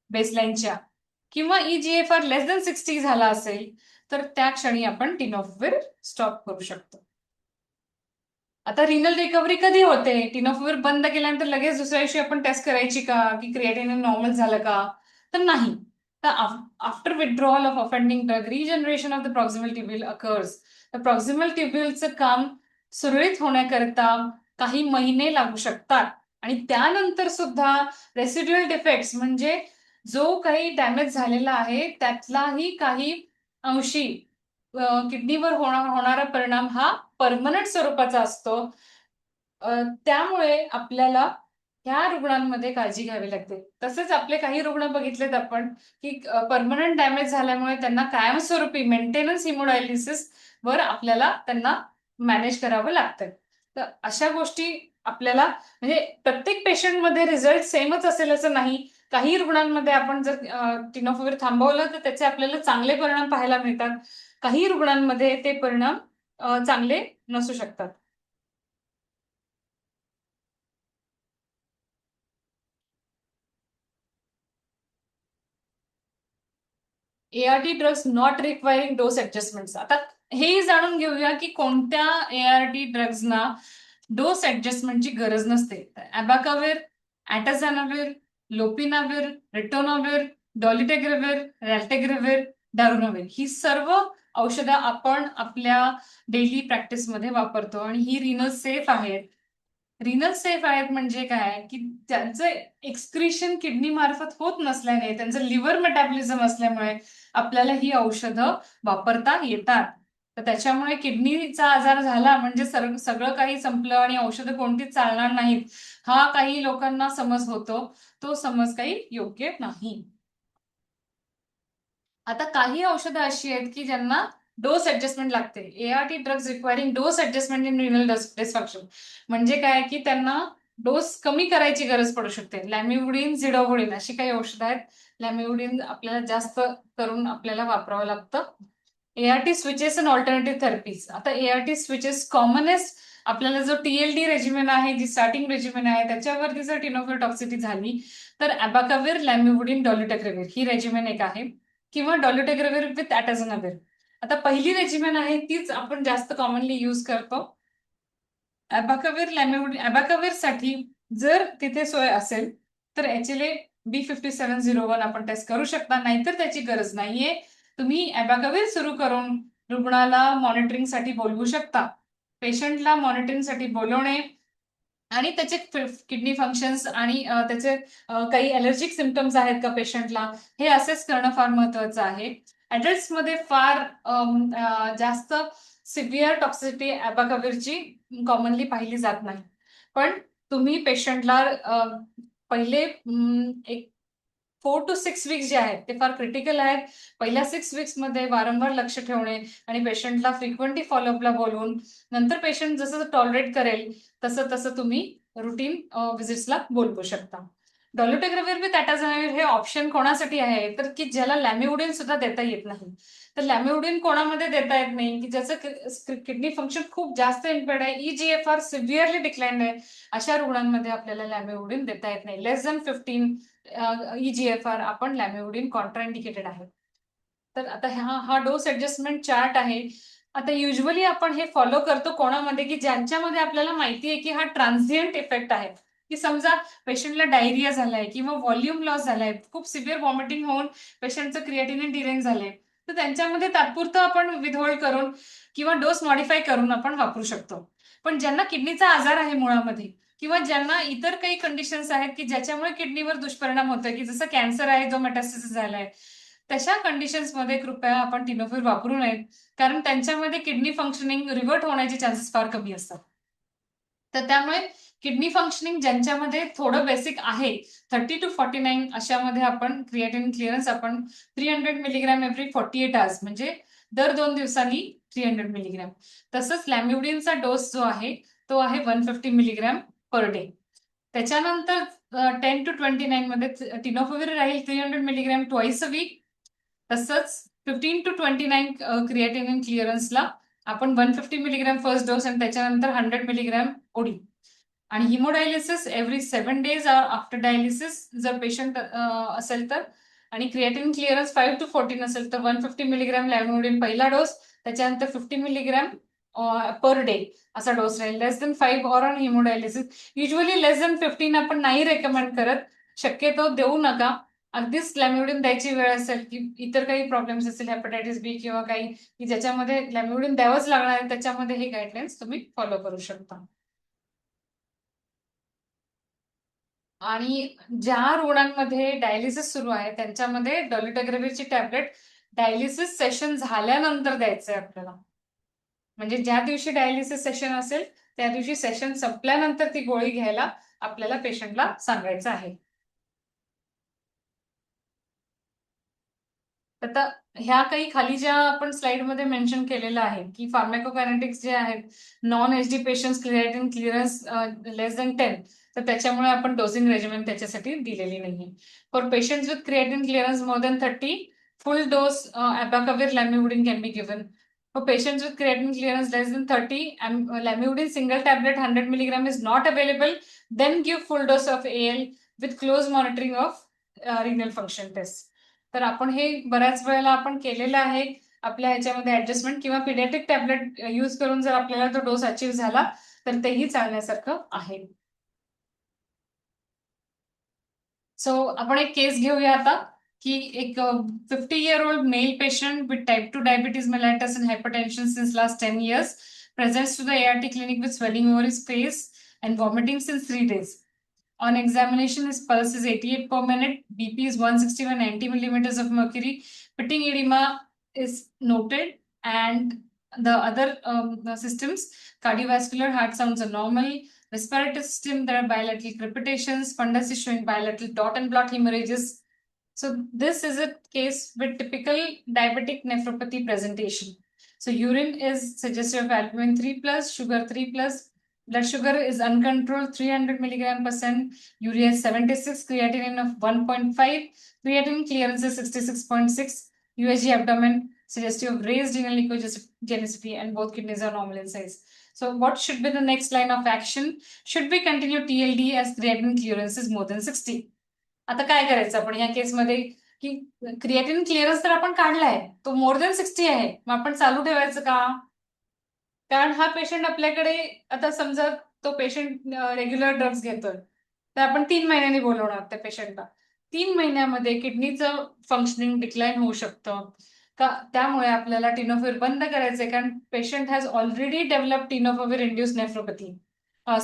बेसलाईनच्या, किंवा EGFR लेस देन 60 झाला असेल तर त्या क्षणी आपण टिनोफिवर स्टॉप करू शकतो. आता रिनल रिकव्हरी कधी होते? टिनोफिवर बंद केल्यानंतर लगेच दुसऱ्या दिवशी आपण टेस्ट करायची का की क्रिएटिनिन नॉर्मल झालं का? तर नाही. तर after withdrawal of offending drug, regeneration of the proximal tubule occurs. तर प्रॉक्सिमल ट्युब्युलचं काम सुरळीत होण्याकरता काही महिने लागू शकतात आणि त्यानंतर सुद्धा रेसिड्युअल डिफेक्ट्स म्हणजे जो काही डॅमेज झालेला आहे त्यातलाही काही अंशी किडनीवर होणारा परिणाम हा परमनंट स्वरूपाचा असतो. त्यामुळे आपल्याला ह्या रुग्णांमध्ये काळजी घ्यावी लागते. तसेच आपले काही रुग्ण बघितलेत आपण की परमनंट डॅमेज झाल्यामुळे त्यांना कायमस्वरूपी मेंटेनन्स हिमोडायलिसिस वर आपल्याला त्यांना मॅनेज करावं लागतं. तर अशा गोष्टी आपल्याला म्हणजे प्रत्येक पेशंटमध्ये रिझल्ट सेमच असेल असं नाही. काही रुग्णांमध्ये आपण जर टिनोफिवर थांबवलं तर त्याचे आपल्याला चांगले परिणाम पाहायला मिळतात. काही रुग्णांमध्ये ते परिणाम चांगले नसू शकतात. ART drugs not requiring dose adjustments. आता हेही जाणून घेऊया की कोणत्या ART ड्रग्सना डोस ऍडजस्टमेंटची गरज नसते. अबॅकाविर, ॲटाझॅनाविर, लोपिनाविर, रिटोनाविर, डॉलिटेग्रेविर, रॅल्टेग्रेविर, दारुनाविर ही सर्व औषधं आपण आपल्या डेली प्रॅक्टिसमध्ये वापरतो आणि ही रिनल सेफ आहेत. रिनल सेफ आहेत म्हणजे काय की त्यांचं एक्सक्रिशन किडनी मार्फत होत नसल्याने, त्यांचं लिव्हर मेटाबॉलिझम असल्यामुळे आपल्याला ही औषधं वापरता येतात. तर त्याच्यामुळे किडनीचा आजार झाला म्हणजे सगळं काही संपलं आणि औषधं कोणतीच चालणार नाहीत, हा काही लोकांना समज होतो. तो समज काही योग्य नाही. आता काही औषधं अशी आहेत की ज्यांना डोस ऍडजस्टमेंट लागते. ART drugs requiring dose adjustment in renal dysfunction. म्हणजे काय की त्यांना डोस कमी करायची गरज पडू शकते. लॅमिवुडिन, झिडोवुडिन अशी काही औषधं आहेत. लॅमिवुडिन आपल्याला जास्त करून आपल्याला वापरावं लागतं. ART switches and alternative therapies. आता ART स्विचेस कॉमनेस्ट आपल्याला जो TLD रेजिमेन आहे, जी स्टार्टिंग रेजिमेन आहे त्याच्यावरती जर टिनोफिवर टॉक्सिटी झाली तर अबॅकाविर, लॅमिवुडिन, डॉलिटेग्रेविर ही रेजिमेन एक आहे, किंवा डॉलिटेग्रेविर विथ ॲटाझॅनाविर. आता पहिली रेजिमेन आहे तीच आपण जास्त कॉमनली यूज करतो. अबॅकविर साठी जर तिथे सोय असेल तर HLA-B5701 आपण टेस्ट करू शकता, नाहीतर त्याची गरज नाहीये. तुम्ही अबॅकविर सुरू करून रुग्णाला मॉनिटरिंगसाठी बोलवू शकता. पेशंटला मॉनिटरिंगसाठी बोलवणे आणि त्याचे किडनी फंक्शन्स आणि त्याचे काही अलर्जिक सिम्पटम्स आहेत का पेशंटला, हे असेस करणं फार महत्वाचं आहे. ॲडल्ट्समध्ये फार जास्त सिव्हिअर टॉक्सिसिटी अबॅकविरची कॉमनली पाहिली जात नाही. पण तुम्ही पेशंटला पहिले एक 4 to 6 वीक्स जे आहेत ते फार क्रिटिकल आहेत. पहिल्या 6 वीक्स मध्ये वारंवार लक्ष ठेवणे आणि पेशंटला फ्रिक्वेंटली फॉलोअपला बोलवून नंतर पेशंट जसं टॉलरेट करेल तसं तसं तुम्ही रुटीन व्हिजिट्सला बोलवू शकता. डॉल्युटेग्राविर विथ अॅटाझोमेर हे ऑप्शन कोणासाठी आहे, तर की ज्याला लॅमिउडिन सुद्धा देता येत नाही. तर लॅमिउडिन कोणामध्ये देता येत नाही की ज्याचं किडनी फंक्शन खूप जास्त इम्पेअर्ड आहे, EGFR सिव्हिअरली डिक्लाइंड आहे, अशा रुग्णांमध्ये आपल्याला लॅमिउडिन देता येत नाही. लेस दॅन 15 EGFR आपण लॅमिउडिन कॉन्ट्राइंडिकेटेड आहे. तर आता हा डोस ऍडजस्टमेंट चार्ट आहे. आता युजली आपण हे फॉलो करतो कोणामध्ये, की ज्यांच्यामध्ये आपल्याला माहिती आहे की हा ट्रान्झिएंट इफेक्ट आहे, की समजा पेशंटला डायरिया झालाय किंवा व्हॉल्यूम लॉस झालाय, खूप सिव्हिअर व्हॉमिटिंग होऊन पेशंटचं क्रिएटिनिन डिरेंज झालंय, तर त्यांच्यामध्ये तात्पुरतं आपण विथहोल्ड करून किंवा डोस मॉडिफाय करून आपण वापरू शकतो. पण ज्यांना किडनीचा आजार आहे मुळामध्ये किंवा ज्यांना इतर काही कंडिशन्स आहेत की ज्याच्यामुळे किडनीवर दुष्परिणाम होतोय, की जसं कॅन्सर आहे जो मेटास्टेसिस झालाय, तशा कंडिशन्समध्ये कृपया आपण टिनोफिर वापरू नयेत, कारण त्यांच्यामध्ये किडनी फंक्शनिंग रिव्हर्ट होण्याचे चान्सेस फार कमी असतात. तर त्यामुळे किडनी फंक्शनिंग ज्यांच्यामध्ये थोडं बेसिक आहे 30 to 49 अशामध्ये आपण क्रिएटिनिन क्लिअरन्स आपण 300 मिलीग्रॅम एव्हरी 48 आवर्स म्हणजे दर 2 दिवसांनी 300 मिलीग्रॅम. तसंच लॅमिउडिनचा डोस जो आहे तो आहे 150 मिलीग्रॅम पर डे. त्याच्यानंतर 10 to 29 मध्ये टिनोफिविर राहील 300 मिलीग्रॅम ट्वाइस अ वीक. तसंच 15 to 29 क्रिएटिनिन क्लिअरन्सला आपण 150 मिलीग्रॅम फर्स्ट डोस आणि त्याच्यानंतर 100 मिलीग्रॅम ओडी. आणि हिमोडायलिसिस एव्हरी 7 days आफ्टर डायलिसिस जर पेशंट असेल तर, आणि क्रिएटिनिन क्लिअरन्स 5 to 14 असेल तर 150 मिलीग्रॅम लॅमिउडिन पहिला डोस, त्याच्यानंतर 50 मिलीग्रॅम पर डे असा डोस राहील. Less than 5 or on hemodialysis. Usually less than 15 आपण नाही रेकमेंड करत, शक्यतो देऊ नका. अगदीच लॅमिउडिन द्यायची वेळ असेल की इतर काही प्रॉब्लेम्स असतील हेपॅटायटिस बी किंवा काही की ज्याच्यामध्ये लॅमिउडिन द्यावंच लागणार आहे, त्याच्यामध्ये हे गाईडलाईन्स तुम्ही फॉलो करू शकता. आणि ज्या रुग्णांमध्ये डायलिसिस सुरू आहे त्यांच्यामध्ये डॉल्युटेग्राविरची टॅबलेट डायलिसिस सेशन झाल्यानंतर द्यायचंय आपल्याला. म्हणजे ज्या दिवशी डायलिसिस सेशन असेल त्या दिवशी सेशन संपल्यानंतर ती गोळी घ्यायला आपल्याला पेशंटला सांगायचं आहे. आता ह्या काही खाली ज्या आपण स्लाइडमध्ये मेन्शन केलेलं आहे की फार्मॅकोकायनेटिक्स जे आहेत, non HD patients creatinine clearance less than 10, तर त्याच्यामुळे आपण डोसिंग रेजिमेंट त्याच्यासाठी दिलेली नाहीये. For patients with creatinine clearance more than 30, full dose abacavir lamivudine can be given. For patients with creatinine clearance less than 30, lamivudine single tablet 100 milligram is not available. Then give full dose of AL with close monitoring of renal function test. तर आपण हे बऱ्याच वेळेला आपण केलेलं आहे आपल्या ह्याच्यामध्ये ऍडजस्टमेंट, किंवा पिडियाट्रिक टॅबलेट यूज करून जर आपल्याला तो डोस अचीव्ह झाला तर तेही चालण्यासारखं आहे. सो आपण एक केस घेऊया आता की एक 50-year-old male patient with type 2 diabetes mellitus and hypertension since last 10 years presents to the ART clinic with swelling over his face and vomiting since 3 days. On examination, his pulse is 88 per minute, BP is 160 by 90 millimeters of mercury, pitting edema is noted, and the other systems, cardiovascular, heart sounds are normal, respiratory system, there are bilateral crepitations, fundus is showing bilateral dot and blot hemorrhages. So this is a case with typical diabetic nephropathy presentation. So urine is suggestive of albumin 3 plus, sugar 3 plus, blood sugar is uncontrolled 300 milligram percent, urea is 76, creatinine of 1.5, creatinine clearance is 66.6, USG abdomen suggestive of raised renal echogenicity, and both kidneys are normal in size. So what should be the next line of action? Should we continue TLD as creatinine clearance is more than 60? आता काय करायचं आपण या केसमध्ये? की creatine clearance तर आपण काढलाय, तो मोर दॅन 60 आहे, मग आपण चालू ठेवायचं का? कारण हा पेशंट आपल्याकडे, आता समजा तो पेशंट रेग्युलर ड्रग्ज घेतोय, तर आपण 3 महिन्यांनी बोलवणार त्या पेशंटला. 3 महिन्यामध्ये किडनीचं फंक्शनिंग डिक्लाइन होऊ शकतं का? त्यामुळे आपल्याला टिनोफिर बंद करायचंय, कारण patient has already develop tenofovir induce nephropathy,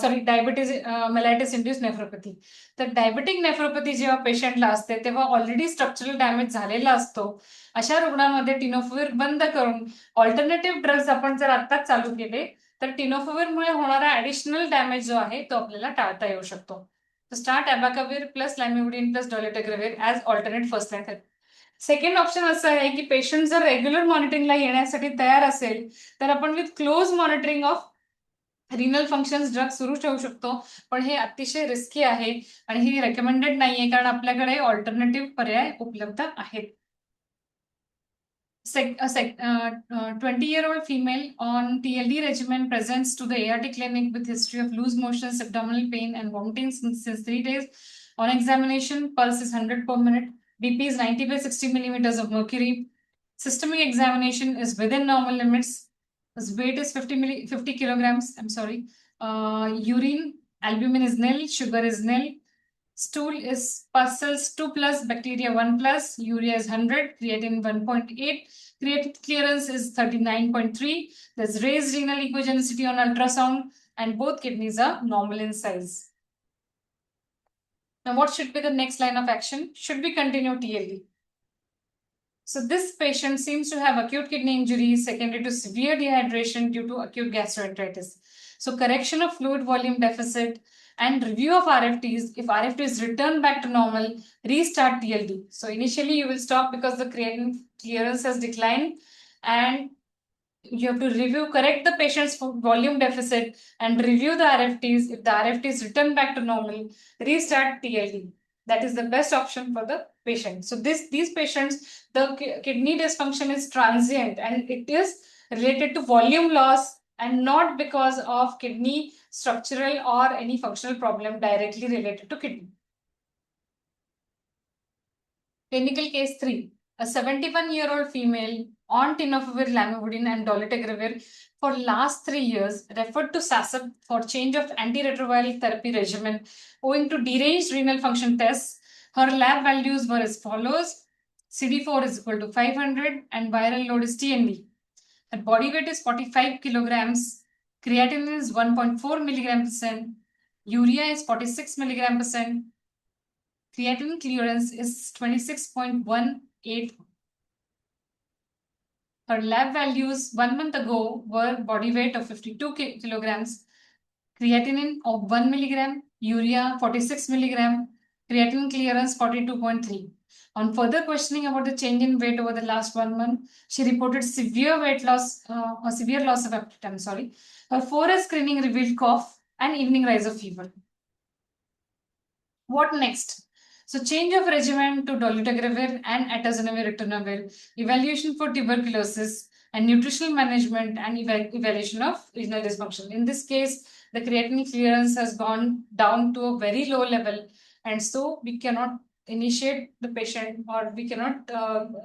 sorry diabetes mellitus induce nephropathy. तर डायबेटिक नेफ्रोपॅथी जेव्हा पेशंटला असते तेव्हा ऑलरेडी स्ट्रक्चरल डॅमेज झालेला असतो. अशा रुग्णांमध्ये टिनोफिर बंद करून ऑल्टरनेटिव्ह ड्रग्ज आपण जर आत्ताच चालू केले तर टिनोफिरमुळे होणारा ऍडिशनल डॅमेज जो आहे तो आपल्याला टाळता येऊ शकतो. Start abacavir plus lamivudine plus dolutegravir as alternate first line therapy. Second option असं आहे की पेशंट जर रेग्युलर मॉनिटरिंगला येण्यासाठी तयार असेल तर आपण with close monitoring of renal functions drug सुरू ठेवू शकतो, पण हे अतिशय रिस्की आहे आणि ही रेकमेंडेड नाहीये, कारण आपल्याकडे ऑल्टरनेटिव्ह पर्याय उपलब्ध आहेत. 20-year-old female on TLD regimen presents to the ART clinic with history of loose motions, abdominal pain, and vomiting since 3 days. On examination, pulse is 100 per minute, BP is 90 by 60 millimeters of mercury. Systemic examination is within normal limits. His weight is 50 kilograms. I'm sorry. Urine albumin is nil, sugar is nil. Stool is pus cells 2 plus, bacteria 1 plus, urea is 100, creatinine 1.8, creatinine clearance is 39.3. There's raised renal echogenicity on ultrasound, and both kidneys are normal in size. Now, what should be the next line of action? Should we continue TLD? So this patient seems to have acute kidney injury secondary to severe dehydration due to acute gastroenteritis. So correction of fluid volume deficit and review of RFTs. If RFTs return back to normal, restart TLD. So initially you will stop because the creatinine clearance has declined, and you have to review, correct the patient's volume deficit and review the RFTs. If the RFTs return back to normal, restart TLD. That is the best option for the patient. So these patients, the kidney dysfunction is transient and it is related to volume loss and not because of kidney structural or any functional problem directly related to kidney. Clinical case 3. A 71-year-old female on tenofovir, lamivudine and dolutegravir for last 3 years referred to SASAP for change of antiretroviral therapy regimen owing to deranged renal function tests. Her lab values were as follows: CD4 is equal to 500 and viral load is TNV. Her body weight is 45 kilograms. Creatinine is 1.4 milligram percent. Urea is 46 milligram percent. Creatinine clearance is 26.18. Her lab values 1 month ago were body weight of 52 kilograms, creatinine of 1 milligram, urea 46 milligram, creatinine clearance 42.3. On further questioning about the change in weight over the last 1 month, she reported severe weight loss or severe loss of appetite. Her 4S screening revealed cough and evening rise of fever. What next? So change of regimen to dolutegravir and atazanavir-ritonavir, evaluation for tuberculosis, and nutritional management and evaluation of renal dysfunction. In this case, the creatinine clearance has gone down to a very low level, and so we cannot initiate the patient or we cannot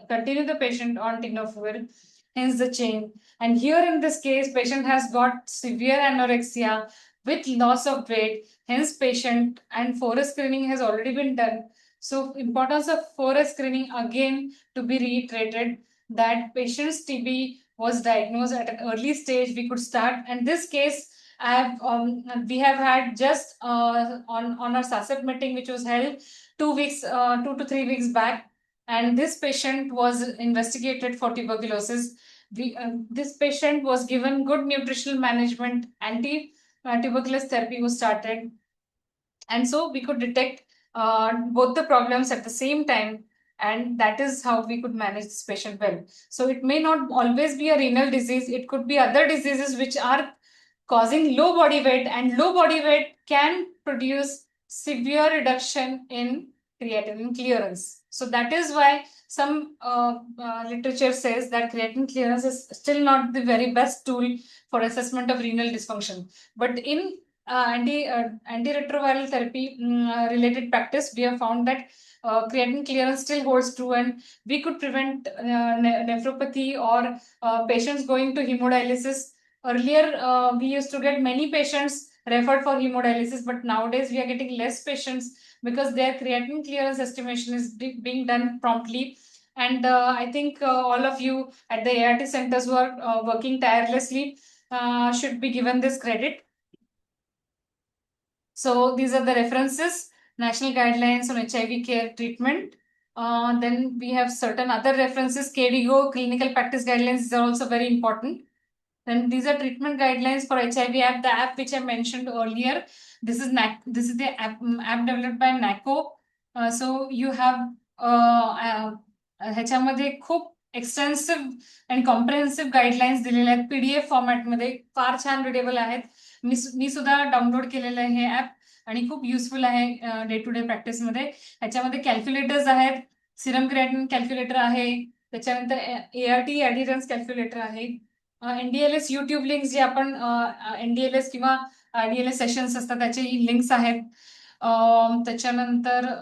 continue the patient on tenofovir, hence the change. And here in this case, patient has got severe anorexia with loss of weight, hence patient, and 4S screening has already been done. So importance of 4S screening again to be reiterated, that patient's TB was diagnosed at an early stage, we could start. And this case we have had just on our SASAP meeting, which was held 2 to 3 weeks back, and this patient was investigated for tuberculosis. This patient was given good nutritional management, tuberculosis therapy was started, and so we could detect both the problems at the same time, and that is how we could manage this patient well. So it may not always be a renal disease, it could be other diseases which are causing low body weight, and low body weight can produce severe reduction in creatinine clearance. So that is why some literature says that creatinine clearance is still not the very best tool for assessment of renal dysfunction. But in antiretroviral therapy related practice, we have found that creatinine clearance still holds true, and we could prevent nephropathy or patients going to hemodialysis. Earlier, we used to get many patients referred for hemodialysis, but nowadays we are getting less patients because their creatinine clearance estimation is being done promptly. And I think all of you at the ART centers who are working tirelessly should be given this credit. So these are the references, national guidelines on HIV care treatment. Then we have certain other references, KDIGO, clinical practice guidelines, these are also very important. Then these are treatment guidelines for HIV app, the app which I mentioned earlier. This is the app developed by NACO. So you have ह्याच्यामध्ये खूप extensive आणि comprehensive guidelines दिलेल्या आहेत PDF फॉर्मॅटमध्ये, फार छान readable आहेत. मी सुद्धा डाउनलोड केलेलं आहे हे ऍप आणि खूप युजफुल आहे डे टू डे प्रॅक्टिसमध्ये. ह्याच्यामध्ये कॅल्क्युलेटर्स आहेत, सिरम क्रिएटिनिन कॅल्क्युलेटर आहे, त्याच्यानंतर ART ऍडिरन्स कॅल्क्युलेटर आहे, NDLS युट्यूब लिंक्स जे आपण NDLS किंवा RDLS सेशन्स असतात त्याचे लिंक्स आहेत. त्याच्यानंतर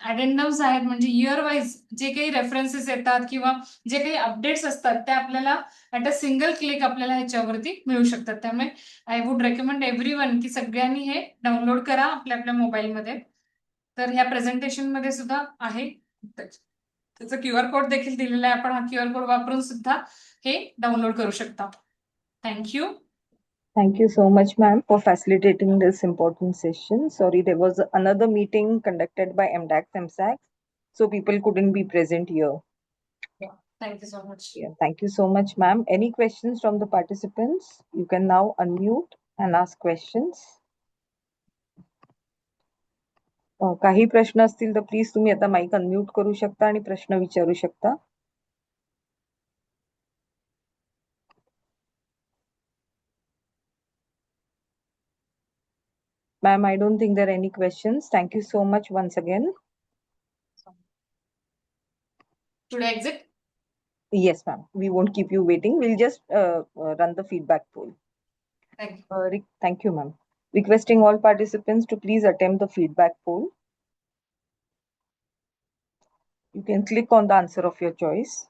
ॲडेंडम्स आहेत, म्हणजे इयर वाईज जे काही रेफरन्सेस येतात किंवा जे काही अपडेट्स असतात ते आपल्याला ॲट अ सिंगल क्लिक आपल्याला ह्याच्यावरती मिळू शकतात. त्यामुळे आय वुड रेकमेंड एव्हरीवन की सगळ्यांनी हे डाउनलोड करा आपल्या आपल्या मोबाईलमध्ये. तर ह्या प्रेझेंटेशन मध्ये सुद्धा आहे, त्याचा QR कोड देखील दिलेला आहे. आपण हा QR कोड वापरून सुद्धा हे डाउनलोड करू शकता. Thank you. Thank you so much, ma'am, for facilitating this important session. Sorry, there was another meeting conducted by MDAX MSAC, so people couldn't be present here. Yeah, thank you so much. Yeah, thank you so much, ma'am. Any questions from the participants? You can now unmute and ask questions. काही प्रश्न असतील तर please तुम्ही आता mic unmute करू शकता आणि प्रश्न विचारू शकता. Ma'am, I don't think there are any questions. Thank you so much once again. Should I exit? Yes, ma'am. We won't keep you waiting. We'll just run the feedback poll. Thank you. Thank you, ma'am. Requesting all participants to please attempt the feedback poll. You can click on the answer of your choice.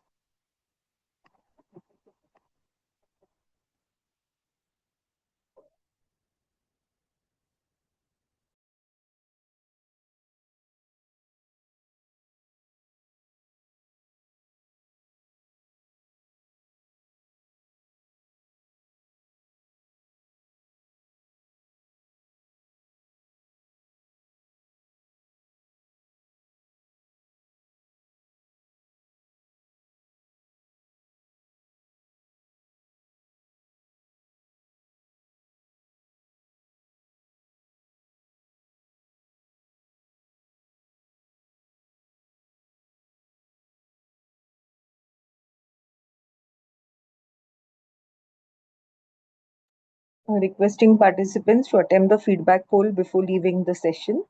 Requesting participants to attempt the feedback poll before leaving the session.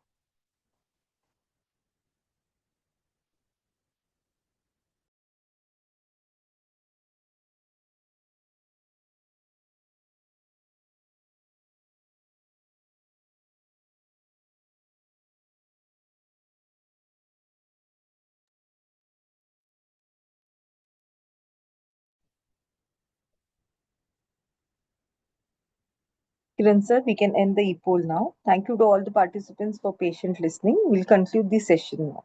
Kiran sir, we can end the e-poll now. Thank you to all the participants for patient listening. We'll conclude the session now.